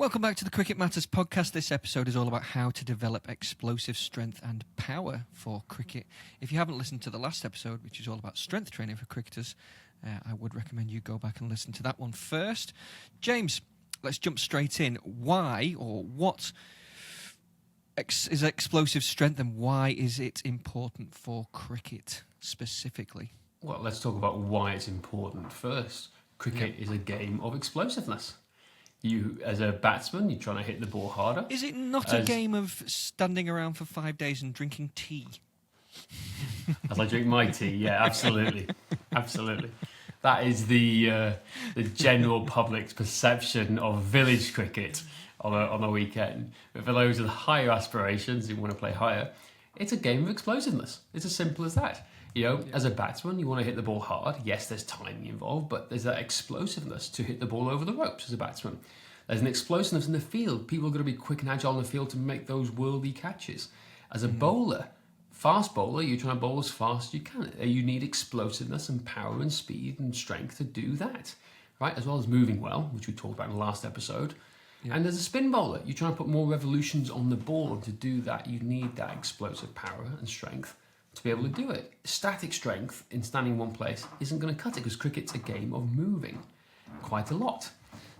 Welcome back to the Cricket Matters podcast. This episode is all about how to develop explosive strength and power for cricket. If you haven't listened to the last episode, which is all about strength training for cricketers, I would recommend you go back and listen to that one first. James, let's jump straight in. Why or what is explosive strength and why is it important for cricket specifically? Well, let's talk about why it's important first. Cricket is a game of explosiveness. You, as a batsman, you're trying to hit the ball harder. Is it not a game of standing around for 5 days and drinking tea? As I drink my tea, yeah, absolutely. Absolutely. That is the general public's perception of village cricket on a weekend. But for those with higher aspirations who want to play higher, it's a game of explosiveness. It's as simple as that. You know, as a batsman, you want to hit the ball hard. Yes, there's timing involved, but there's that explosiveness to hit the ball over the ropes as a batsman. There's an explosiveness in the field. People are going to be quick and agile in the field to make those worldy catches. As a bowler, fast bowler, you're trying to bowl as fast as you can. You need explosiveness and power and speed and strength to do that, right? As well as moving well, which we talked about in the last episode. Yeah. And as a spin bowler, you're trying to put more revolutions on the ball, and to do that, you need that explosive power and strength to be able to do it. Static strength in standing in one place isn't going to cut it because cricket's a game of moving quite a lot.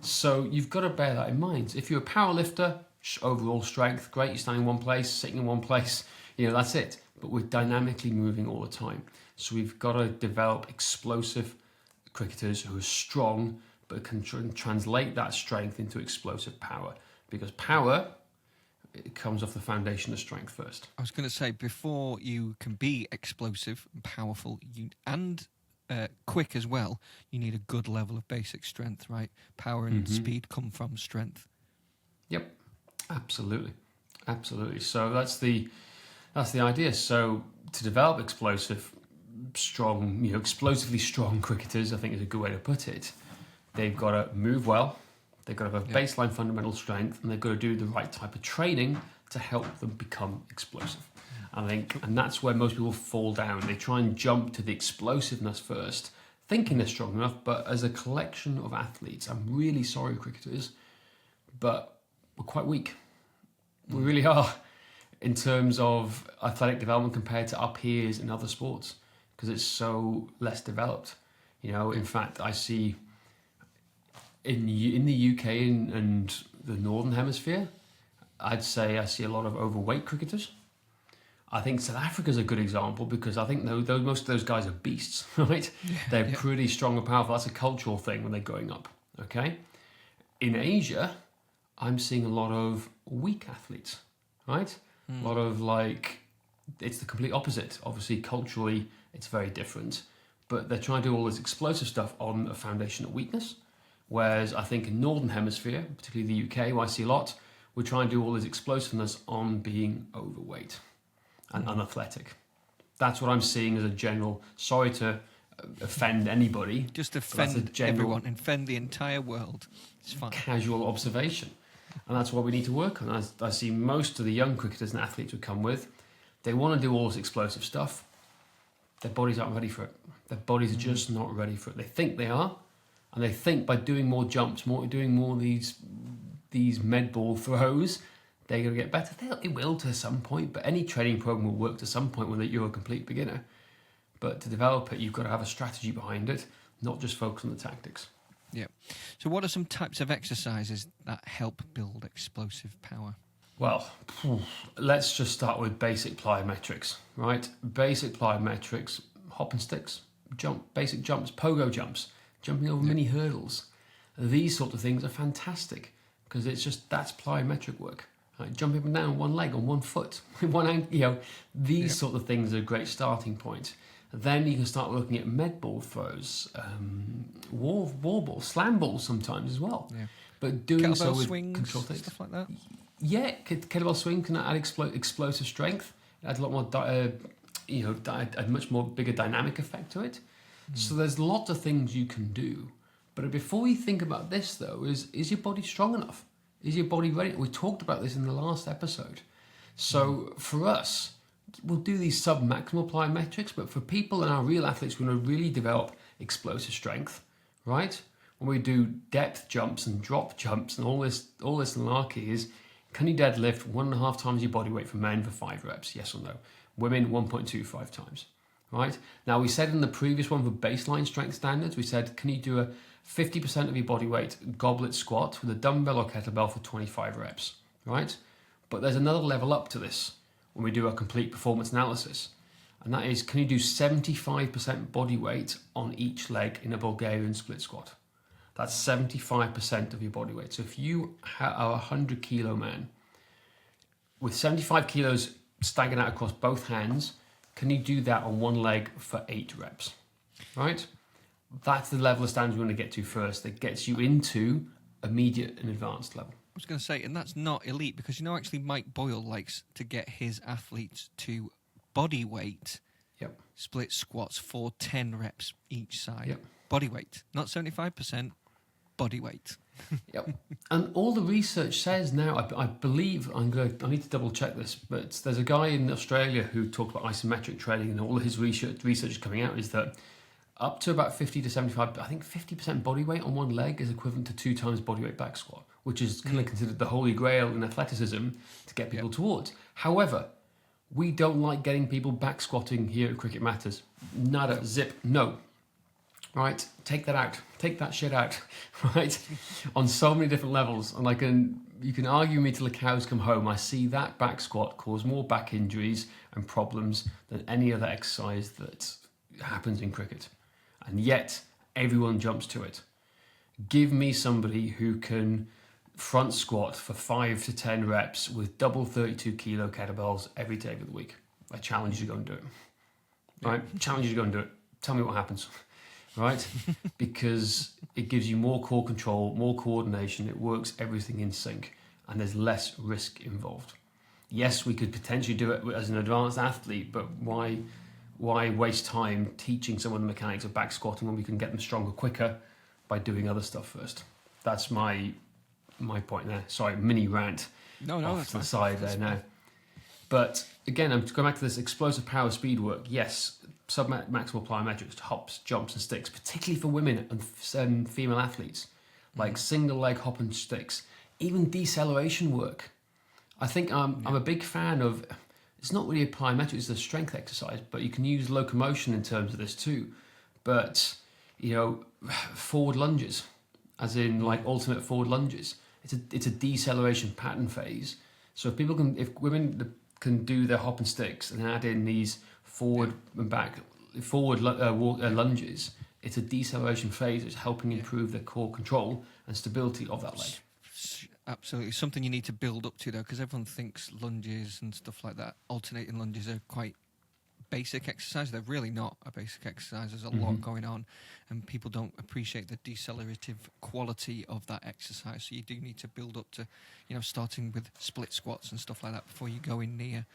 So you've got to bear that in mind. If you're a power lifter, overall strength, great, you're standing in one place, sitting in one place, you know, that's it. But we're dynamically moving all the time. So we've got to develop explosive cricketers who are strong but can translate that strength into explosive power. Because power, it comes off the foundation of strength first. I was going to say, before you can be explosive and powerful and quick as well, you need a good level of basic strength, right? Power and speed come from strength. Yep, absolutely. So that's the idea. So to develop explosively strong cricketers, I think is a good way to put it. They've got to move well. They've got to have baseline fundamental strength, and they've got to do the right type of training to help them become explosive. I think, and that's where most people fall down. They try and jump to the explosiveness first, thinking they're strong enough, but as a collection of athletes, I'm really sorry, cricketers, but we're quite weak. We really are in terms of athletic development compared to our peers in other sports, because it's so less developed. You know, in fact, I see in the UK and the Northern Hemisphere, I'd say I see a lot of overweight cricketers. I think South Africa's a good example because I think most of those guys are beasts, right? Yeah, they're pretty strong and powerful. That's a cultural thing when they're growing up, okay? In Asia, I'm seeing a lot of weak athletes, right? A lot of it's the complete opposite. Obviously, culturally, it's very different, but they're trying to do all this explosive stuff on a foundation of weakness. Whereas I think in Northern Hemisphere, particularly the UK, where I see a lot, we're trying to do all this explosiveness on being overweight and unathletic. That's what I'm seeing as a general, sorry to offend anybody. Just offend everyone, offend the entire world. It's fine. Casual observation. And that's what we need to work on. I see most of the young cricketers and athletes we come with, they want to do all this explosive stuff. Their bodies aren't ready for it. Their bodies are just not ready for it. They think they are, and they think by doing more jumps, doing more of these med ball throws, they're going to get better. They will to some point, but any training program will work to some point when you're a complete beginner. But to develop it, you've got to have a strategy behind it, not just focus on the tactics. Yeah. So what are some types of exercises that help build explosive power? Well, let's just start with basic plyometrics, right? Basic plyometrics, hop and sticks, basic jumps, pogo jumps, jumping over mini hurdles. These sort of things are fantastic because that's plyometric work. Right? Jumping up and down on one leg, on one foot, these sort of things are a great starting point. Then you can start looking at med ball throws, wall balls, slam balls sometimes as well. Yeah. But doing kettlebell so with swings, control things. Stuff like that. Yeah, kettlebell swing can add explosive strength. It adds a lot more, a much more bigger dynamic effect to it. So there's lots of things you can do. But before we think about this, though, is your body strong enough? Is your body ready? We talked about this in the last episode. So for us, we'll do these sub-maximal plyometrics, but for people and our real athletes who want to really develop explosive strength, right? when we do depth jumps and drop jumps and all this malarkey is, can you deadlift 1.5 times your body weight for men for 5 reps? Yes or no? Women, 1.25 times. Right? Now, we said in the previous one for baseline strength standards, we said, can you do a 50% of your body weight goblet squat with a dumbbell or kettlebell for 25 reps? Right? But there's another level up to this when we do a complete performance analysis. And that is, can you do 75% body weight on each leg in a Bulgarian split squat? That's 75% of your body weight. So if you are a 100 kilo man with 75 kilos staggered out across both hands, can you do that on one leg for 8 reps? Right? That's the level of standards we want to get to first. That gets you into immediate and advanced level. I was going to say, and that's not elite, because actually Mike Boyle likes to get his athletes to body weight split squats for 10 reps each side. Yep. Body weight, not 75%, body weight. Yep. And all the research says now, I believe, I need to double check this, but there's a guy in Australia who talked about isometric training, and all of his research coming out is that up to about 50 to 75, I think 50% body weight on one leg is equivalent to 2 times body weight back squat, which is kind of considered the holy grail in athleticism to get people towards. However, we don't like getting people back squatting here at Cricket Matters. Nada, zip, no. Right, take that out. Take that shit out. Right, on so many different levels, and you can argue me till the cows come home. I see that back squat cause more back injuries and problems than any other exercise that happens in cricket, and yet everyone jumps to it. Give me somebody who can front squat for 5 to 10 reps with double 32 kilo kettlebells every day of the week. I challenge you to go and do it. Right, challenge you to go and do it. Tell me what happens. Right? Because it gives you more core control, more coordination, it works everything in sync, and there's less risk involved. Yes, we could potentially do it as an advanced athlete, but why waste time teaching someone the mechanics of back squatting when we can get them stronger quicker by doing other stuff first? That's my point there. Sorry, mini rant off to the side there now. But again, I'm going back to this explosive power speed work. Yes, sub-maximal plyometrics, hops, jumps and sticks, particularly for women and female athletes, like single leg hop and sticks, even deceleration work. I think I'm a big fan of, it's not really a plyometric, it's a strength exercise, but you can use locomotion in terms of this too. But, forward lunges, as in like ultimate forward lunges, it's a deceleration pattern phase. So if women can do their hop and sticks and add in these forward and back lunges, it's a deceleration phase. It's helping improve their core control and stability of that leg. Absolutely, something you need to build up to though, because everyone thinks lunges and stuff like that, alternating lunges, are quite basic exercise. They're really not a basic exercise. There's a lot going on, and people don't appreciate the decelerative quality of that exercise. So you do need to build up to, starting with split squats and stuff like that before you go in near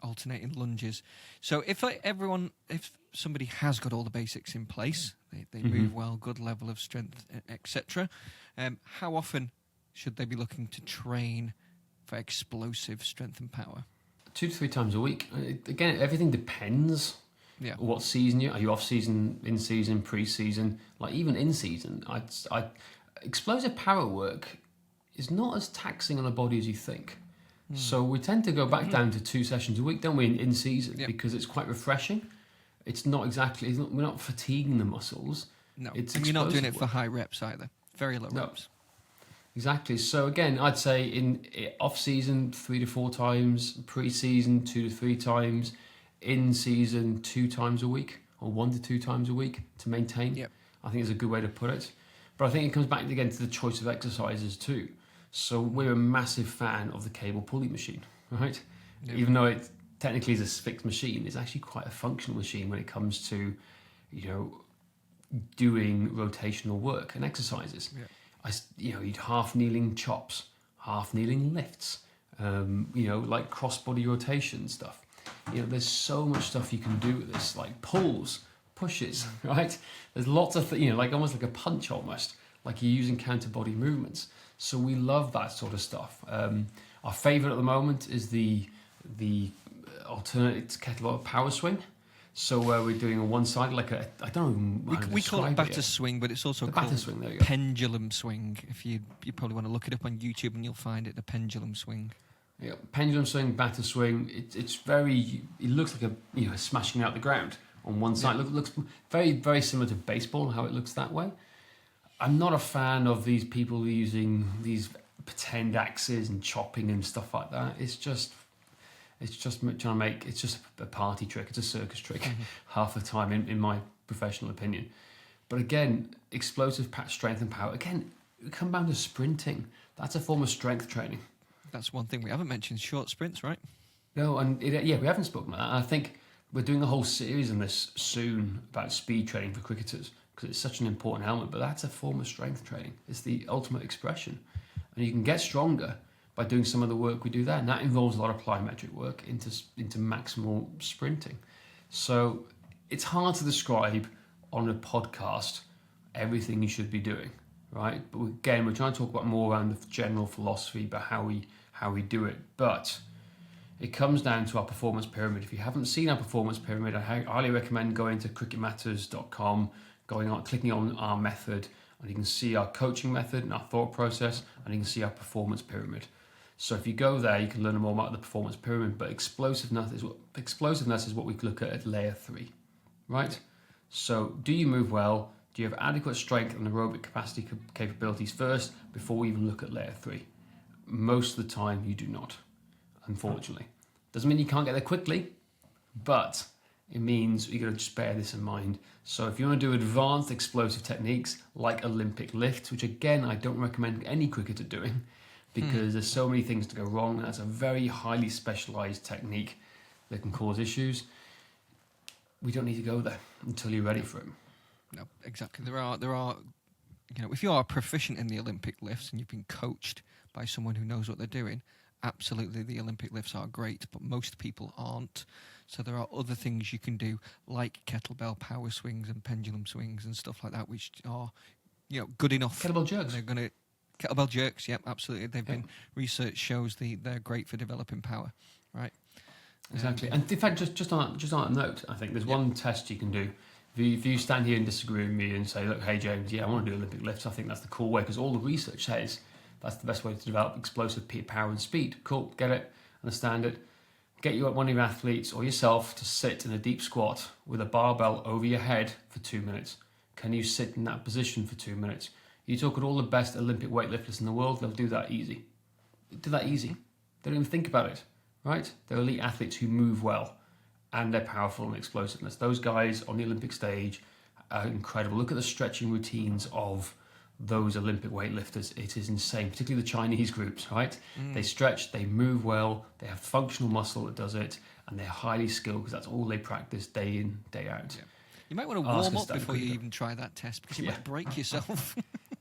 alternating lunges. So if somebody has got all the basics in place, they move well, good level of strength, etc., how often should they be looking to train for explosive strength and power? 2 to 3 times a week. Again, everything depends. Yeah. What season are you off season, in season, pre-season? Like even in season, explosive power work is not as taxing on the body as you think. So we tend to go back down to 2 sessions a week, don't we, in season, because it's quite refreshing. It's not exactly, we're not fatiguing the muscles. No, and you're not doing it for high reps either. Very low reps. Exactly. So again, I'd say in off season 3 to 4 times, pre-season 2 to 3 times, in season 2 times a week or 1 to 2 times a week to maintain. Yep. I think is a good way to put it. But I think it comes back again to the choice of exercises too. So we're a massive fan of the cable pulley machine, right? Yep. Even though it technically is a fixed machine, it's actually quite a functional machine when it comes to, doing rotational work and exercises. Yep. You'd half kneeling chops, half kneeling lifts, like cross body rotation stuff. There's so much stuff you can do with this, like pulls, pushes, right? There's lots of like almost like a punch almost, like you're using counter body movements. So we love that sort of stuff. Our favorite at the moment is the alternate kettlebell power swing. Yeah. So we're doing a one side, like I don't know. We call it batter swing, but it's also The called batter swing. There you go. pendulum swing. If you probably want to look it up on YouTube and you'll find it. The pendulum swing. Yeah, pendulum swing, batter swing. It's very. It looks like a smashing out the ground on one side. Yeah. Looks very very similar to baseball. How it looks that way. I'm not a fan of these people using these pretend axes and chopping and stuff like that. It's just trying to make. It's just a party trick. It's a circus trick, half the time, in my professional opinion. But again, explosive strength and power. Again, we come down to sprinting. That's a form of strength training. That's one thing we haven't mentioned. Short sprints, right? No, and we haven't spoken about that. I think we're doing a whole series on this soon about speed training for cricketers because it's such an important element. But that's a form of strength training. It's the ultimate expression, and you can get stronger by doing some of the work we do there, and that involves a lot of plyometric work into maximal sprinting. So it's hard to describe on a podcast everything you should be doing, right? But again, we're trying to talk about more around the general philosophy about how we do it. But it comes down to our performance pyramid. If you haven't seen our performance pyramid, I highly recommend going to cricketmatters.com, clicking on our method, and you can see our coaching method and our thought process, and you can see our performance pyramid. So if you go there, you can learn more about the performance pyramid. But explosiveness is what we look at layer 3, right? So do you move well? Do you have adequate strength and aerobic capacity capabilities first before we even look at layer 3? Most of the time, you do not, unfortunately. Doesn't mean you can't get there quickly, but it means you've got to just bear this in mind. So if you want to do advanced explosive techniques like Olympic lifts, which again, I don't recommend any cricketer doing because there's so many things to go wrong. And that's a very highly specialized technique that can cause issues. We don't need to go there until you're ready for it. No, exactly. There are, if you are proficient in the Olympic lifts and you've been coached by someone who knows what they're doing, absolutely the Olympic lifts are great, but most people aren't. So there are other things you can do, like kettlebell power swings and pendulum swings and stuff like that, which are, good enough. Kettlebell jerks. Kettlebell jerks, yep, absolutely. They've been, research shows they're great for developing power, right? Exactly. And in fact, just on that note, I think there's one test you can do. If you stand here and disagree with me and say, look, hey, James, I want to do Olympic lifts, I think that's the cool way, because all the research says that's the best way to develop explosive power and speed. Cool, get it, understand it. Get one of your athletes or yourself to sit in a deep squat with a barbell over your head for 2 minutes. Can you sit in that position for 2 minutes? You talk with all the best Olympic weightlifters in the world, they'll do that easy. Do that easy. They don't even think about it, right? They're elite athletes who move well and they're powerful and explosiveness. Those guys on the Olympic stage are incredible. Look at the stretching routines of those Olympic weightlifters. It is insane, particularly the Chinese groups, right? They stretch, they move well, they have functional muscle that does it, and they're highly skilled because that's all they practice day in, day out. Yeah. You might want to warm up before you even try that test because you might break yourself.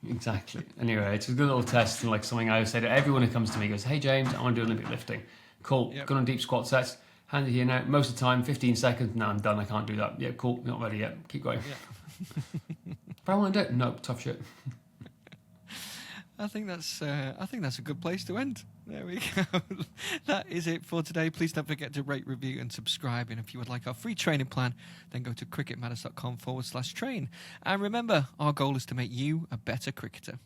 Exactly. Anyway, it's a good little test, and like something I say to everyone who comes to me goes, hey James, I want to do Olympic lifting. Cool, Go on deep squat sets, hand it here now. Most of the time, 15 seconds, no, I'm done, I can't do that. Yeah, cool, not ready yet, keep going. Yeah. But I want to do it. No, tough shit. I think that's a good place to end. There we go. That is it for today. Please don't forget to rate, review and subscribe. And if you would like our free training plan, then go to cricketmatters.com/train. And remember, our goal is to make you a better cricketer.